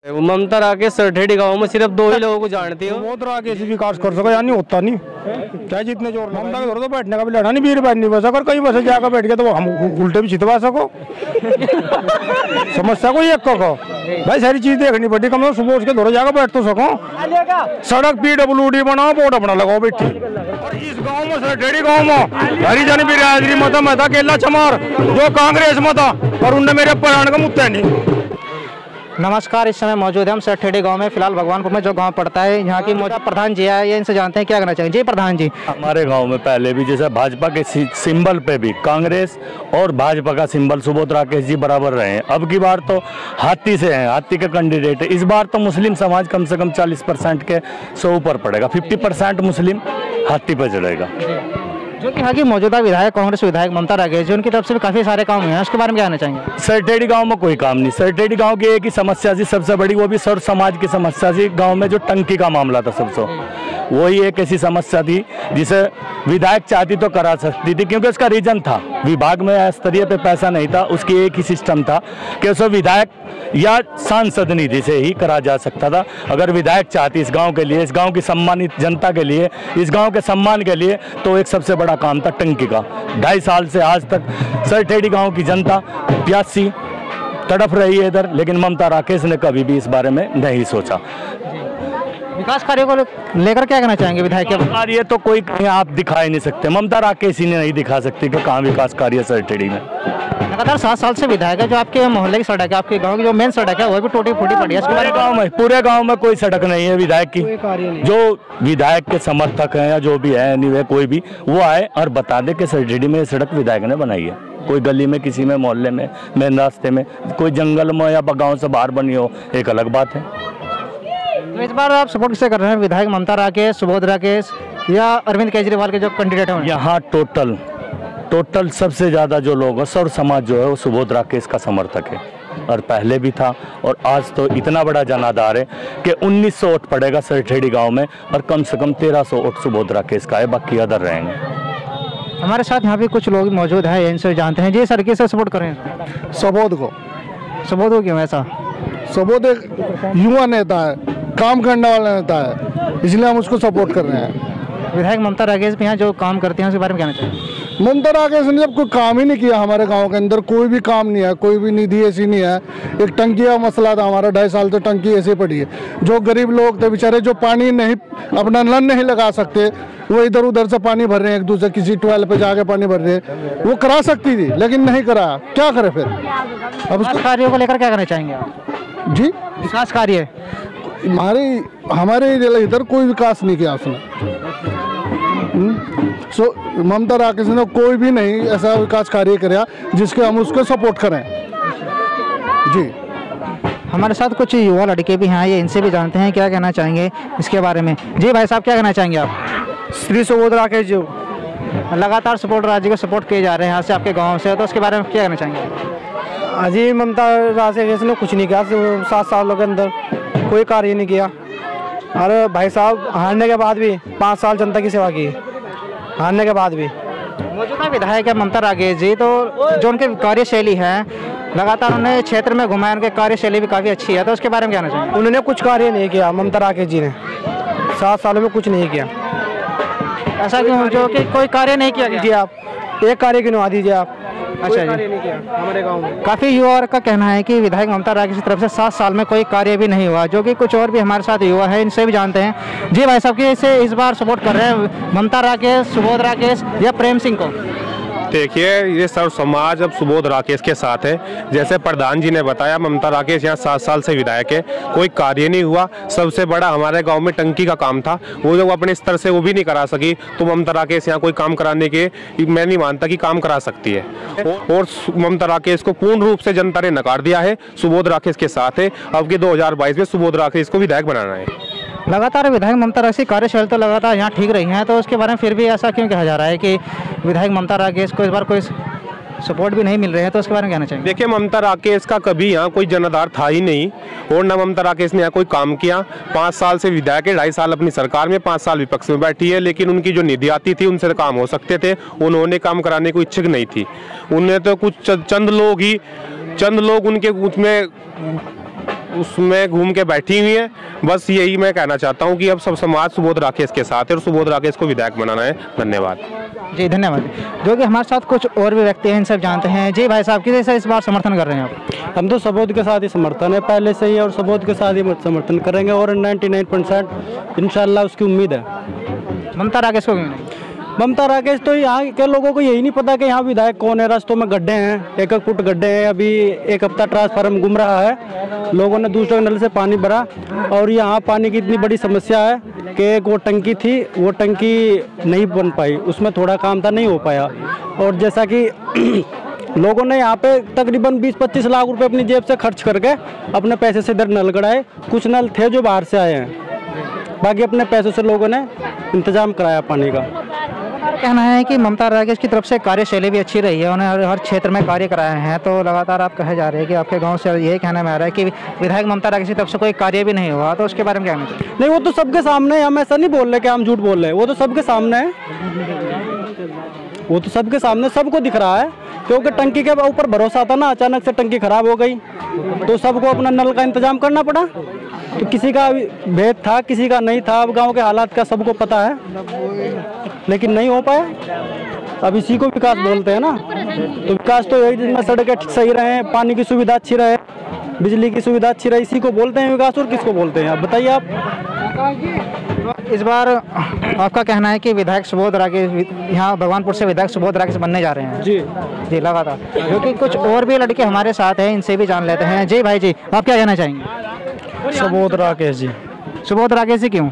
ममता राकेश सरठेड़ी गांव में सिर्फ 2 ही लोगों को जानती हो। बहुत राकेश विकास कर सका यानी होता नहीं, चाहे जितने जोर ममता के तो बैठने का भी लड़ा नहीं, बीर बैठ नहीं बस, अगर कहीं बस जाकर बैठ गया तो हम उल्टे भी छितवा सको। समस्या को एक को भाई सारी चीज देखनी पड़ती, कम से कम सुबह उसके दौरे जाकर बैठ तो सको। सड़क PWD बनाओ, बोर्ड अपना लगाओ बैठी। और इस गांव में सरठेड़ी गांव में हरिजन बिरादरी मत मैं था केला चमार जो कांग्रेस में था और उनने मेरे प्राण का मुद्दा नहीं। नमस्कार, इस समय मौजूद है हम सरठेड़ी गांव में, फिलहाल भगवानपुर में जो गांव पड़ता है। यहाँ की मौजूदा प्रधान जी है, ये इनसे जानते हैं क्या करना चाहिए। जी प्रधान जी, हमारे गांव में पहले भी जैसे भाजपा के सिंबल पे भी कांग्रेस और भाजपा का सिंबल सुबोध राकेश जी बराबर रहे हैं। अब की बार तो हाथी से हैं, हाथी के कैंडिडेट है। इस बार तो मुस्लिम समाज कम से कम 40% के 100 ऊपर पड़ेगा, 50% मुस्लिम हाथी पर चढ़ेगा। जो कि यहाँ की मौजूदा विधायक कांग्रेस विधायक ममता राकेश जी, उनकी तरफ से भी काफी सारे काम हुए हैं, उसके बारे में क्या कहना चाहेंगे। सरठेड़ी गांव में कोई काम नहीं। सरठेड़ी गांव की एक ही समस्या थी सबसे बड़ी, वो भी सर्व समाज की समस्या थी। गांव में जो टंकी का मामला था सबसे, वही एक ऐसी समस्या थी जिसे विधायक चाहती तो करा सकती थी, क्योंकि उसका रीजन था विभाग में स्तरीय पे पैसा नहीं था। उसकी एक ही सिस्टम था कि उसे विधायक या सांसद निधि से ही करा जा सकता था। अगर विधायक चाहती इस गांव के लिए, इस गांव की सम्मानित जनता के लिए, इस गांव के सम्मान के लिए, तो एक सबसे बड़ा काम था टंकी का। 2.5 साल से आज तक सरठेड़ी गांव की जनता प्यासी तड़प रही है इधर, लेकिन ममता राकेश ने कभी भी इस बारे में नहीं सोचा। विकास कार्यों को लेकर क्या कहना चाहेंगे विधायक के? कार्य तो कोई कहीं आप दिखा ही नहीं सकते, ममता राकेश ही ने नहीं दिखा सकती कि कहाँ विकास कार्य सरठेड़ी में। लगातार 7 साल से विधायक है, जो आपके मोहल्ले की सड़क है, आपके गांव की जो मेन सड़क है वो भी टूटी फूटी पड़ी है। पूरे गांव में कोई सड़क नहीं है विधायक की। जो विधायक के समर्थक हैं या जो भी है, एनीवे कोई भी वो आए और बता दे कि सरठेड़ी में ये सड़क विधायक ने बनाई है। कोई गली में, किसी में, मोहल्ले में, मेन रास्ते में, कोई जंगल में या गाँव से बाहर बनी हो, एक अलग बात है। तो इस बार आप सपोर्ट किसे कर रहे हैं, विधायक ममता राकेश, सुबोध राकेश या अरविंद केजरीवाल के जो कैंडिडेट हैं? यहाँ टोटल सबसे ज़्यादा जो लोग हैं, सर्व समाज जो है वो सुबोध राकेश का समर्थक है, और पहले भी था और आज तो इतना बड़ा जनाधार है कि 1900 वोट पड़ेगा सरठेड़ी गांव में, और कम से कम 1300 वोट सुबोध राकेश का है, बाकी अदर रहेंगे। हमारे साथ यहाँ पे कुछ लोग मौजूद हैं, इनसे जानते हैं। जी सर, किसे सपोर्ट करें? सुबोध को। सुबोध को क्यों ऐसा? सुबोध एक युवा नेता है, काम करने वाला नेता है, इसलिए हम उसको सपोर्ट कर रहे हैं। विधायक ममता राकेश भी यहाँ जो काम करते हैं उसके बारे में कहना चाहिए? ममता राकेश ने जब कोई काम ही नहीं किया हमारे गांव के अंदर, कोई भी काम नहीं है, कोई भी निधि ऐसी नहीं है। एक टंकी का मसला था हमारा, 2.5 साल से टंकी ऐसे पड़ी है। जो गरीब लोग थे बेचारे, जो पानी नहीं, अपना नल नहीं लगा सकते, वो इधर उधर से पानी भर रहे हैं, एक दूसरे किसी ट्वेल पे जाके पानी भर रहे हैं। वो करा सकती थी लेकिन नहीं करा, क्या करे फिर? अब उस कार्यों को लेकर क्या करना चाहेंगे आप? जी, विकास कार्य हमारे इधर कोई विकास नहीं किया उसने। ममता राकेश ने कोई भी नहीं ऐसा विकास कार्य किया जिसके हम उसको सपोर्ट करें। जी, हमारे साथ कुछ युवा लड़के भी हैं, ये इनसे भी जानते हैं क्या कहना चाहेंगे इसके बारे में। जी भाई साहब, क्या कहना चाहेंगे आप? श्री सुबोध राकेश जी लगातार सपोर्ट राज्य को सपोर्ट किए जा रहे हैं यहाँ से आपके गाँव से, तो उसके बारे में क्या कहना चाहेंगे? अजी ममता राकेश ने कुछ नहीं किया, 7 सालों के अंदर कोई कार्य नहीं किया। अरे भाई साहब, हारने के बाद भी 5 साल जनता की सेवा की, हारने के बाद भी। मौजूदा विधायक है ममता राकेश जी, तो जो उनकी कार्यशैली है, लगातार उन्हें क्षेत्र में घुमाया, उनकी कार्यशैली भी काफ़ी अच्छी है, तो उसके बारे में कहना चाहिए? उन्होंने कुछ कार्य नहीं किया, ममता राकेश जी ने 7 सालों में कुछ नहीं किया। ऐसा क्यों, जो कि कोई कार्य नहीं किया? जी, आप एक कार्य गिनवा दीजिए आप। अच्छा जी, नहीं किया हमारे गांव में। काफ़ी युवा का कहना है कि विधायक ममता राकेश की तरफ से 7 साल में कोई कार्य भी नहीं हुआ, जो कि कुछ और भी हमारे साथ युवा है, इनसे भी जानते हैं। जी भाई साहब, इसे इस बार सपोर्ट कर रहे हैं ममता राकेश, सुबोध राकेश या प्रेम सिंह को? देखिए, ये सर्व समाज अब सुबोध राकेश के साथ है। जैसे प्रधान जी ने बताया, ममता राकेश यहाँ 7 साल से विधायक है, कोई कार्य नहीं हुआ। सबसे बड़ा हमारे गांव में टंकी का काम था, वो जो अपने स्तर से वो भी नहीं करा सकी, तो ममता राकेश यहाँ कोई काम कराने के मैं नहीं मानता कि काम करा सकती है। और ममता राकेश को पूर्ण रूप से जनता ने नकार दिया है, सुबोध राकेश के साथ है। अब के 2022 में सुबोध राकेश को विधायक बनाना है। लगातार विधायक ममता राकेश की कार्यशैली तो लगातार यहाँ ठीक रही है, तो उसके बारे में फिर भी ऐसा क्यों कहा जा रहा है कि विधायक ममता राकेश को इस बार कोई सपोर्ट भी नहीं मिल रहे हैं, तो उसके बारे में कहना चाहिए? देखिए, ममता राकेश का कभी यहाँ कोई जनाधार था ही नहीं, और न ममता राकेश ने यहाँ कोई काम किया। 5 साल से विधायक है, 2.5 साल अपनी सरकार में, 5 साल विपक्ष में बैठी है, लेकिन उनकी जो निधि आती थी उनसे काम हो सकते थे, उन्होंने काम कराने को इच्छुक नहीं थी। उन्हें तो कुछ चंद लोग उनके उसमें उसमें घूम के बैठी हुई है। बस यही मैं कहना चाहता हूँ कि अब सब समाज सुबोध राकेश के साथ है और सुबोध राकेश को विधायक बनाना है। धन्यवाद जी, धन्यवाद। जो कि हमारे साथ कुछ और भी व्यक्ति हैं, इन सब जानते हैं। जी भाई साहब, किसे इस बार समर्थन कर रहे हैं आप? हम तो सुबोध के साथ ही समर्थन है पहले से ही, और सुबोध के साथ ही समर्थन करेंगे और 99% इंशाल्लाह उसकी उम्मीद है। ममता राकेश को क्यों नहीं? ममता राकेश तो यहाँ के लोगों को यही नहीं पता कि यहाँ विधायक कौन है। रास्तों में गड्ढे हैं, 1-1 फुट गड्ढे हैं। अभी 1 हफ्ता ट्रांसफार्मर घूम रहा है, लोगों ने दूसरे नल से पानी भरा और यहाँ पानी की इतनी बड़ी समस्या है कि एक वो टंकी थी, वो टंकी नहीं बन पाई, उसमें थोड़ा काम था, नहीं हो पाया। और जैसा कि लोगों ने यहाँ पे तकरीबन 20-25 लाख रुपए अपनी जेब से खर्च करके अपने पैसे से इधर नल गड़ाए। कुछ नल थे जो बाहर से आए हैं, बाकी अपने पैसों से लोगों ने इंतजाम कराया पानी का। कहना है कि ममता राकेश की तरफ से कार्यशैली भी अच्छी रही है, उन्हें हर क्षेत्र में कार्य कराए हैं, तो लगातार आप कहे जा रहे हैं कि आपके गांव से यही कहना में आ रहा है कि विधायक ममता राकेश की तरफ से कोई कार्य भी नहीं हुआ, तो उसके बारे में क्या कहना चाहिए? नहीं, वो तो सबके सामने है, हम ऐसा नहीं बोल रहे कि हम झूठ बोल रहे हैं, वो तो सबके सामने है, वो तो सबके सामने सबको दिख रहा है। क्योंकि टंकी के ऊपर भरोसा था ना, अचानक से टंकी खराब हो गई तो सबको अपना नल का इंतजाम करना पड़ा। तो किसी का भेद था, किसी का नहीं था। अब गांव के हालात का सबको पता है, लेकिन नहीं हो पाया। अब इसी को विकास बोलते हैं ना। तो विकास तो यही, जिसमें सड़कें सही रहे, पानी की सुविधा अच्छी रहे, बिजली की सुविधा अच्छी रहे, इसी को बोलते हैं विकास। और किसको बोलते हैं आप बताइए आप। इस बार आपका कहना है कि विधायक सुबोध राकेश यहाँ भगवानपुर से विधायक सुबोध राकेश बनने जा रहे हैं? जी लगातार, क्योंकि कुछ और भी लड़के हमारे साथ हैं, इनसे भी जान लेते हैं। जी भाई जी, आप क्या कहना चाहेंगे? सुबोध राकेश जी। सुबोध राकेश जी क्यों?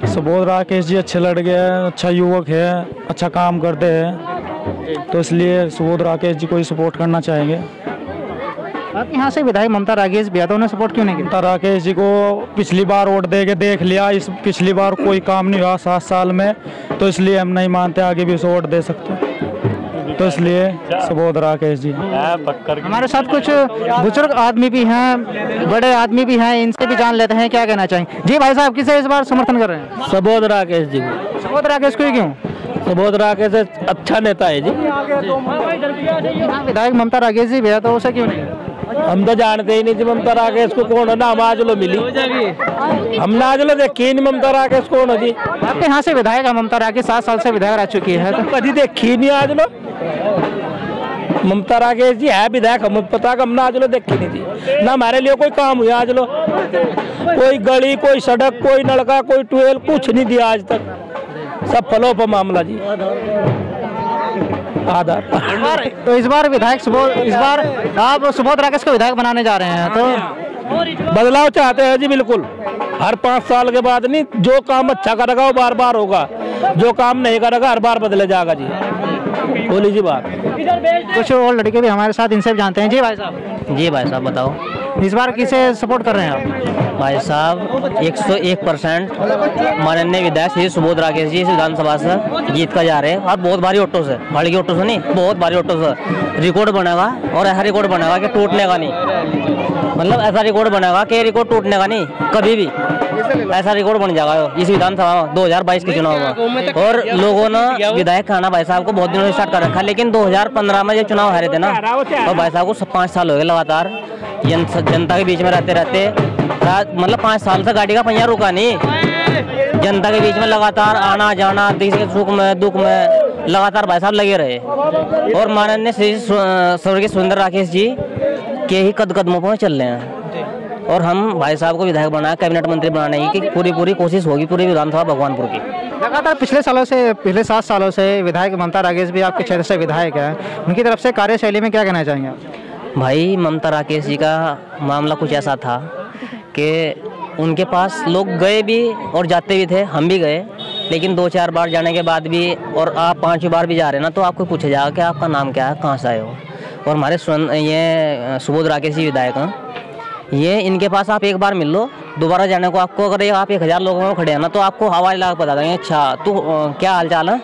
सुबोध राकेश जी अच्छे लड़के हैं, अच्छा युवक है, अच्छा काम करते हैं, तो इसलिए सुबोध राकेश जी को ही सपोर्ट करना चाहेंगे। आप यहाँ से विधायक ममता राकेश भी तो उन्हें सपोर्ट क्यों नहीं किया? ममता राकेश जी को पिछली बार वोट दे के देख लिया, इस पिछली बार कोई काम नहीं हुआ 7 साल में, तो इसलिए हम नहीं मानते आगे भी उसे वोट दे सकते, तो इसलिए सुबोध राकेश जी। हमारे साथ कुछ बुजुर्ग आदमी भी हैं, बड़े आदमी भी हैं, इनसे भी जान लेते हैं क्या कहना चाहेंगे। जी भाई साहब, किसे इस बार समर्थन कर रहे हैं? सुबोध राकेश जी को। सुबोध राकेश को ही क्यों? सुबोध राकेश अच्छा नेता है जी। विधायक ममता राकेश जी भी है, तो उसे क्यों नहीं? हम तो जानते ही नहीं थी ममता राकेश को कौन है ना, हम आज लो मिली, हमने आज लो देखी नहीं ममता राकेश कौन है जी। आपके यहाँ से विधायक है ममता राकेश, 7 साल से विधायक रह चुकी है, तो कभी देखी नहीं आज लो ममता राकेश जी है विधायक, हम पता हमने आज लो देखी नहीं थी ना। हमारे लिए कोई काम हुआ आज लो, कोई गली, कोई सड़क, कोई नलका, कोई ट्यूबवेल, कुछ नहीं दिया आज तक, सब फलों पर मामला जी आधार। तो इस बार विधायक इस बार आप सुबोध राकेश को विधायक बनाने जा रहे हैं, तो बदलाव चाहते हैं जी। बिल्कुल, हर 5 साल के बाद नहीं, जो काम अच्छा करेगा वो बार बार होगा, जो काम नहीं करेगा हर बार बदले जाएगा जी। बोली जी बात। कुछ और लड़के भी हमारे साथ, इनसे भी जानते हैं। जी भाई साहब। जी भाई साहब बताओ, इस बार किसे सपोर्ट कर रहे हैं आप? भाई साहब 101% माननीय विधायक श्री सुबोध राकेश जी इस विधानसभा से जीत कर जा रहे हैं, और बहुत भारी ऑटो से, भड़की ऑटो से नहीं, बहुत भारी ऑटो से रिकॉर्ड बनेगा। और ऐसा रिकॉर्ड बनेगा कि टूटने का नहीं, मतलब ऐसा रिकॉर्ड बनेगा कि रिकॉर्ड टूटने का नहीं, कभी भी ऐसा रिकॉर्ड बन जाएगा इस विधानसभा में 2022 के चुनाव में। और लोगों ने विधायक खाना भाई साहब को बहुत दिनों से स्टार्ट कर रखा, लेकिन 2015 में जब चुनाव हारे थे ना, तो भाई साहब को 5 साल हो गए लगातार जनता के बीच में रहते रहते, मतलब 5 साल से गाड़ी का पहिया रुका नहीं, जनता के बीच में लगातार आना जाना, किसी के सुख में दुख में लगातार भाई साहब लगे रहे। और माननीय श्री स्वर्गीय सुंदर राकेश जी के ही कदमों पर चल रहे हैं, और हम भाई साहब को विधायक बनाया, कैबिनेट मंत्री बनाने की पूरी कोशिश होगी पूरी विधानसभा भगवानपुर की। लगातार पिछले 7 सालों से विधायक ममता राकेश भी आपके क्षेत्र से विधायक है, उनकी तरफ से कार्यशैली में क्या कहना चाहेंगे आप? भाई ममता राकेश जी का मामला कुछ ऐसा था कि उनके पास लोग गए भी और जाते भी थे, हम भी गए, लेकिन 2-4 बार जाने के बाद भी, और आप 5वीं बार भी जा रहे हैं ना, तो आपको पूछा जाएगा कि आपका नाम क्या है, कहाँ से आए हो। और हमारे ये सुबोध राकेश जी विधायक हैं, ये इनके पास आप एक बार मिल लो, दोबारा जाने को आपको, अगर आप 1000 लोगों में खड़े हैं ना, तो आपको हवाई लगा बता देंगे अच्छा तू क्या हाल चाल है।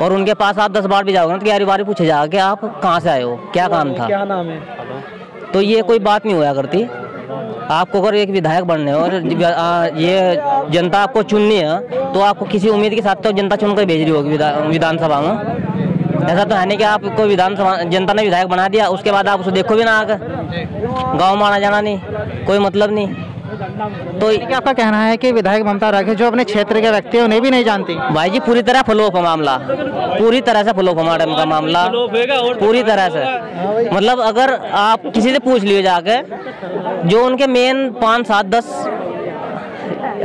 और उनके पास आप 10 बार भी जाओगे ना, तो 11वीं बार पूछे जाएगा कि आप कहाँ से आए हो, क्या काम था, क्या नाम है। तो ये कोई बात नहीं होया करती। आपको अगर एक विधायक बनने और ये जनता आपको चुननी है, तो आपको किसी उम्मीद के साथ तो जनता चुनकर भेज रही होगी विधानसभा में। ऐसा तो है नहीं कि आपको विधानसभा जनता ने विधायक बना दिया, उसके बाद आप उसे देखो भी ना आकर, गाँव में आना जाना नहीं, कोई मतलब नहीं। तो क्या आपका कहना है कि विधायक ममता राकेश जो अपने क्षेत्र के व्यक्ति हैं उन्हें भी नहीं जानती? भाई जी पूरी तरह फ्लॉप है मामला, पूरी तरह से फ्लॉप है मैडम का मामला, पूरी तरह से। मतलब अगर आप किसी से पूछ लिए जाके, जो उनके मेन 5, 7, 10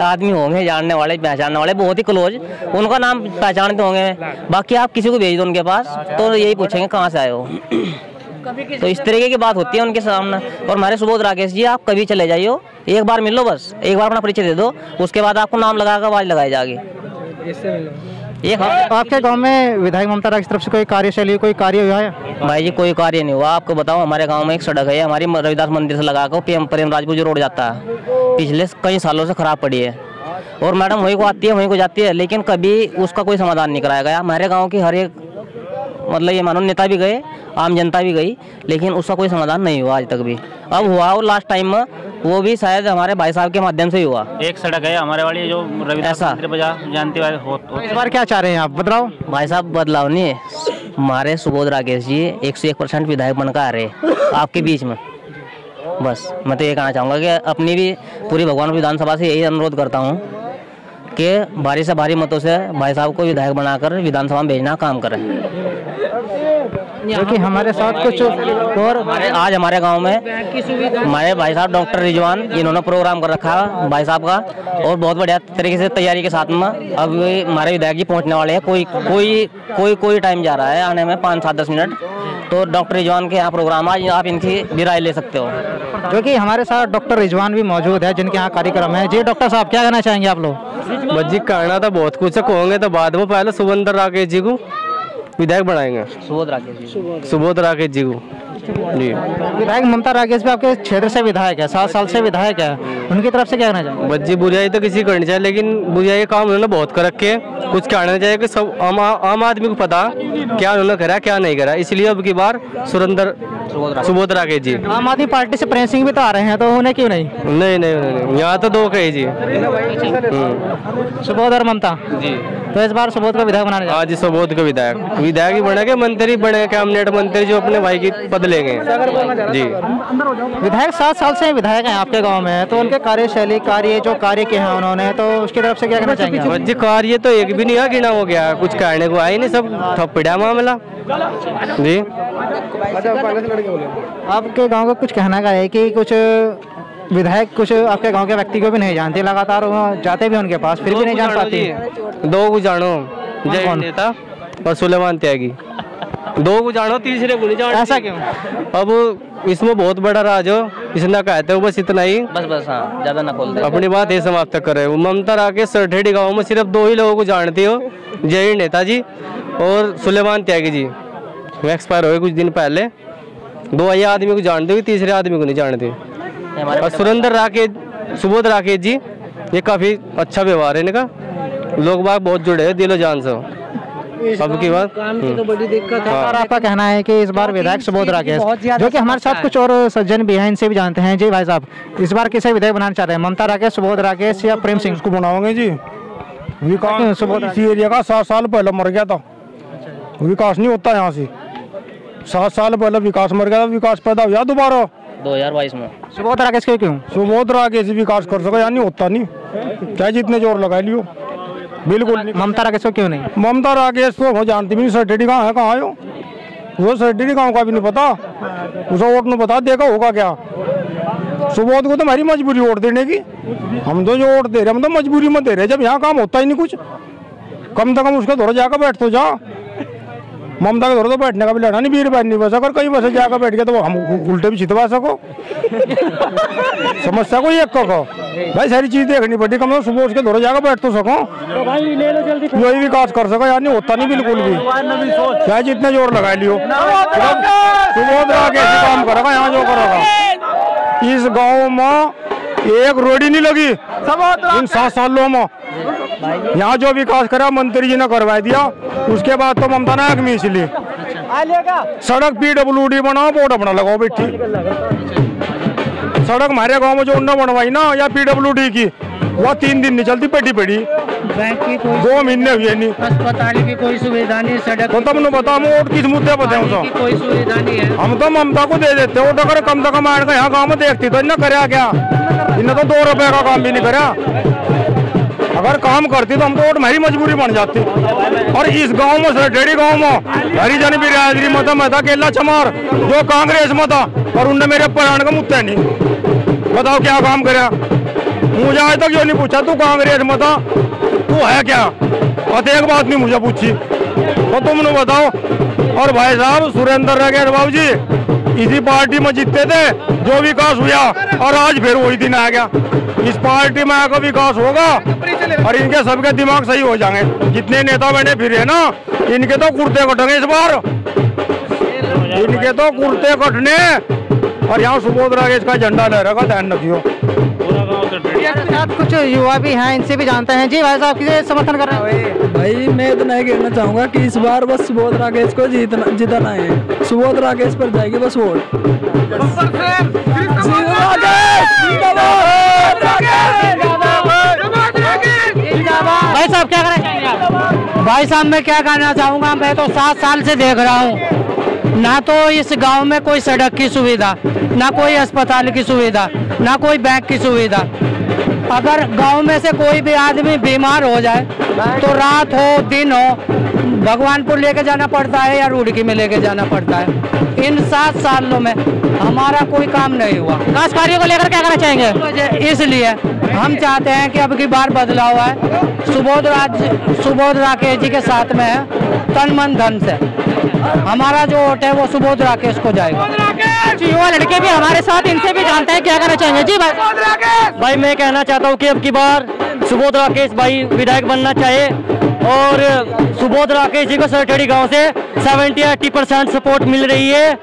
आदमी होंगे जानने वाले, पहचानने वाले, बहुत ही क्लोज, उनका नाम पहचानते होंगे। बाकी आप किसी को भेज दो उनके पास तो यही पूछेंगे कहाँ से आए हो। तो इस तरीके की बात होती है उनके सामने। और हमारे सुबोध राकेश जी, आप कभी चले जाइयो, एक बार मिल लो, बस एक बार अपना परिचय दे दो, उसके बाद आपको नाम लगाकर आवाज लगाई जाएगी। आपके गांव में विधायक ममता राकेश की तरफ से कोई कार्यशैली, कोई कार्य हुआ है? भाई जी कोई कार्य नहीं हुआ। आपको बताऊं, हमारे गांव में एक सड़क है, हमारी रविदास मंदिर से लगाकर प्रेम राजपूत जो रोड जाता है, पिछले कई सालों से खराब पड़ी है और मैडम वहीं को आती है वहीं को जाती है, लेकिन कभी उसका कोई समाधान नहीं कराया गया। हमारे गाँव की हर एक मतलब ये मानो नेता भी गए, आम जनता भी गई, लेकिन उसका कोई समाधान नहीं हुआ आज तक भी। अब हुआ और लास्ट टाइम में वो भी शायद हमारे भाई साहब के माध्यम से ही हुआ। एक सड़क है हमारे वाली जो रविदास मंदिर बाजार जानती हो। इस बार क्या चाह रहे हैं आप, बदलाव? भाई साहब बदलाव नहीं है, हमारे सुबोध राकेश जी 101% विधायक बनकर आ रहे आपके बीच में। बस मैं तो ये कहना चाहूँगा कि अपनी भी पूरी भगवान विधानसभा से यही अनुरोध करता हूँ कि भारी से भारी मतों से भाई साहब को विधायक बनाकर विधानसभा में भेजना काम करें। क्योंकि हमारे साथ कुछ और आज हमारे गांव में हमारे भाई साहब डॉक्टर रिजवान, इन्होंने प्रोग्राम कर रखा है भाई साहब का, और बहुत बढ़िया तरीके से तैयारी के साथ में अब हमारे विधायक जी पहुंचने वाले हैं। कोई टाइम जा रहा है आने में 5, 7, 10 मिनट। तो डॉक्टर रिजवान के यहाँ प्रोग्राम आज आप इनकी भी राय ले सकते हो। जो कि हमारे साथ डॉक्टर रिजवान भी मौजूद है जिनके यहाँ कार्यक्रम है। जी डॉक्टर साहब, क्या कहना चाहेंगे आप लोग? बच्ची कहना तो बहुत कुछ है, कहोगे तो बाद में, पहले सुबोध राकेश जी को विधायक बनाएंगे। सुबोध राकेश जी, सुबोध राकेश जी को जी। विधायक ममता राकेश भी आपके क्षेत्र से विधायक है, 7 साल से विधायक है, उनकी तरफ से क्या कहना चाहेंगे? बच्ची बुराई तो किसी करनी चाहिए, लेकिन बुराई काम उन्होंने बहुत कर रखे है। कुछ कहना चाहिए कि सब आम आदमी को पता क्या उन्होंने करा क्या नहीं करा, इसलिए अब की बार सुबोध राकेश जी। आम आदमी पार्टी से प्रेम सिंह भी तो आ रहे हैं, तो उन्हें क्यों नहीं? नहीं, यहाँ तो 2 कही जी, सुबोध और ममता जी। तो इस बार सुबोध का विधायक बनाने आज सुबोध का विधायक ही बने के मंत्री बने, कैबिनेट मंत्री जो अपने भाई की पद लेंगे जी। विधायक 7 साल से विधायक हैं आपके गांव में, तो उनके कार्यशैली, जो कार्य किए हैं उन्होंने, तो उसकी तरफ से क्या कहना चाहेंगे? जी कार्य तो एक भी नहीं है, गिना हो गया, कुछ कहने को आई नहीं, सब थप्पड़ा मामला जी। आपके गांव का कुछ कहना का है कि कुछ विधायक कुछ आपके गांव के व्यक्ति को भी नहीं जानते, लगातार जाते भी उनके पास, फिर भी नहीं जान पाती। 2 को जानो, जय नेता और सुलेमान त्यागी, 2 को जानो, तीसरे को नहीं जानो। ऐसा क्यों? अब इसमें बहुत बड़ा राज हो, इसने कहते हो बस इतना ही, बस हाँ, ज्यादा ना बोल दे। अपनी बात ये समाप्त करे। ममता राकेश सरठेड़ी गाँव में सिर्फ 2 ही लोगों को जानती हो, जय नेताजी और सुलेमान त्यागी जी। वो एक्सपायर हुए कुछ दिन पहले। 2 ही आदमी को जानते हो, तीसरे आदमी को नहीं जानते। और सुबोध राकेश जी, ये काफी अच्छा व्यवहार है इनका, लोग बाग बहुत जुड़े हैं दिलो जान से। अब की बात तो बड़ी दिक्कत है। और आपका कहना है कि इस बार विधायक सुबोध राकेश, जो कि हमारे साथ कुछ और सज्जन भी हैं, इनसे भी जानते हैं। जी भाई साहब, इस बार किसे विधायक बनाना चाह रहे हैं, ममता राकेश, सुबोध राकेश या प्रेम सिंह? इसको बनाओगे जी। विकास इसी एरिया का 7 साल पहले मर गया था, विकास नहीं होता यहाँ से। 7 साल पहले विकास मर गया था, विकास पैदा हुआ दोबारा 2022 में। सुबोध राकेश के क्यों? सुबोध राकेश विकास कर सका, यानी होता नहीं, चाहे जितने जोर लगा लियो, बिल्कुल नहीं। ममता राकेश को क्यों नहीं? ममता राकेश तो वो जानती भी नहीं, सरटेडी कहाँ है, कहाँ आयो, वो सरटेडी गाँव का भी नहीं पता, उसे वोट नहीं पता, देखा होगा क्या। सुबोध को तो हमारी मजबूरी वोट देने की, हम तो जो वोट दे रहे हम तो मजबूरी में दे रहे, जब यहाँ काम होता ही नहीं कुछ, कम से कम उसके दौरे जाकर बैठ तो जा। ममता के दौरे तो बैठने का भी लड़ा नहीं, 20 रुपये नहीं बचा कर कहीं वैसे जाकर बैठ गया तो हम उल्टे भी छितवा सको। समस्या को एक कहो भाई, सारी चीज देखनी पड़ती, कम से कम सुबह उसके दौरे जाकर बैठ तो सको, यही विकास कर सको, यानी होता नहीं बिल्कुल भी, चाहे जितने जोर लगा लियो। सुबोध राकेश काम करेगा यहाँ जो करेगा। इस गाँव में एक रोडी नहीं लगी इन 7 सालों में, यहाँ जो विकास करा मंत्री जी ने करवा दिया, उसके बाद तो ममता नायक में, इसलिए सड़क PWD बनाओ, बोर्ड अपना लगाओ बेटी। सड़क हमारे गांव में जो उन्होंने बनवाई ना, या PWD की, वह 3 दिन नहीं चलती, पेटी पेटी। बैंक की कोई 2 महीने हुए नहीं, अस्पताल की कोई सुविधा नहीं, सड़क तो तब बताओ वोट किस मुद्दे पर की कोई सुविधा नहीं है। हम तो ममता को दे देते वोट, अगर कम से कम आने का यहाँ गाँव में देखती तो इन्हें कराया क्या, इन्हें तो 2 रुपए का काम भी नहीं करा। अगर काम करती तो हम तो वोट मेरी मजबूरी बन जाती। और इस गांव में सटेड़ी गांव में हरिजन बिरादरी मत मैं था केला चमार जो कांग्रेस में था, और उनने मेरे प्राण का मुद्दा नहीं। बताओ क्या काम करा, मुझे आज तक जो नहीं पूछा तू कांग्रेस में था तू है क्या, और एक बात नहीं मुझे पूछी, तो तुमने बताओ। और भाई साहब सुरेंद्र राकेश बाबू जी इसी पार्टी में जीतते थे, जो विकास हुआ, और आज फिर वही दिन आ गया। इस पार्टी में आकर विकास होगा और इनके सबके दिमाग सही हो जाएंगे। जितने नेता बने फिर है ना, इनके तो कुर्ते कटेंगे इस बार, इनके तो कुर्ते कटने। और यहाँ सुबोध राकेश का झंडा लहरेगा, ध्यान रखियो। कुछ युवा भी हैं, इनसे भी जानते हैं। जी भाई साहब किसे समर्थन कर रहे हैं? भाई मैं इतना ही कहना चाहूंगा कि इस बार बस सुबोध राकेश को जिताना है, सुबोध राकेश पर जाएगी बस वोट। भाई साहब क्या कहना चाहेंगे आप? भाई साहब मैं क्या कहना चाहूँगा, मैं तो 7 साल से देख रहा हूँ, ना तो इस गांव में कोई सड़क की सुविधा, ना कोई अस्पताल की सुविधा, ना कोई बैंक की सुविधा। अगर गांव में से कोई भी आदमी बीमार हो जाए तो रात हो दिन हो भगवानपुर लेके जाना पड़ता है या रुड़की में लेके जाना पड़ता है। इन 7 सालों में हमारा कोई काम नहीं हुआ। विकास कार्यों को लेकर क्या करना चाहेंगे? इसलिए हम चाहते हैं कि अब की बार बदलाव है, सुबोध राकेश जी के साथ में है, तन मन धन से हमारा जो वोट है वो सुबोध राकेश को जाएगा। युवा लड़के भी हमारे साथ, इनसे भी जानते हैं क्या करना चाहेंगे। जी भाई मैं कहना चाहता हूँ कि अब की बार सुबोध राकेश भाई विधायक बनना चाहिए, और सुबोध राकेश जी को सरटेड़ी गांव से 70-80% सपोर्ट मिल रही है।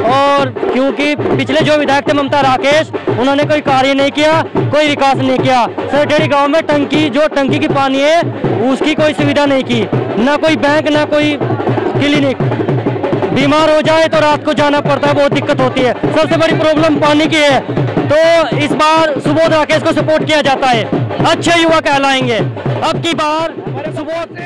और क्योंकि पिछले जो विधायक थे ममता राकेश, उन्होंने कोई कार्य नहीं किया, कोई विकास नहीं किया। सरटेड़ी गांव में टंकी की पानी है उसकी कोई सुविधा नहीं की, ना कोई बैंक ना कोई क्लिनिक। बीमार हो जाए तो रात को जाना पड़ता है, बहुत दिक्कत होती है। सबसे बड़ी प्रॉब्लम पानी की है। तो इस बार सुबोध राकेश को सपोर्ट किया जाता है, अच्छे युवा कहलाएंगे। अब की बार सुबोध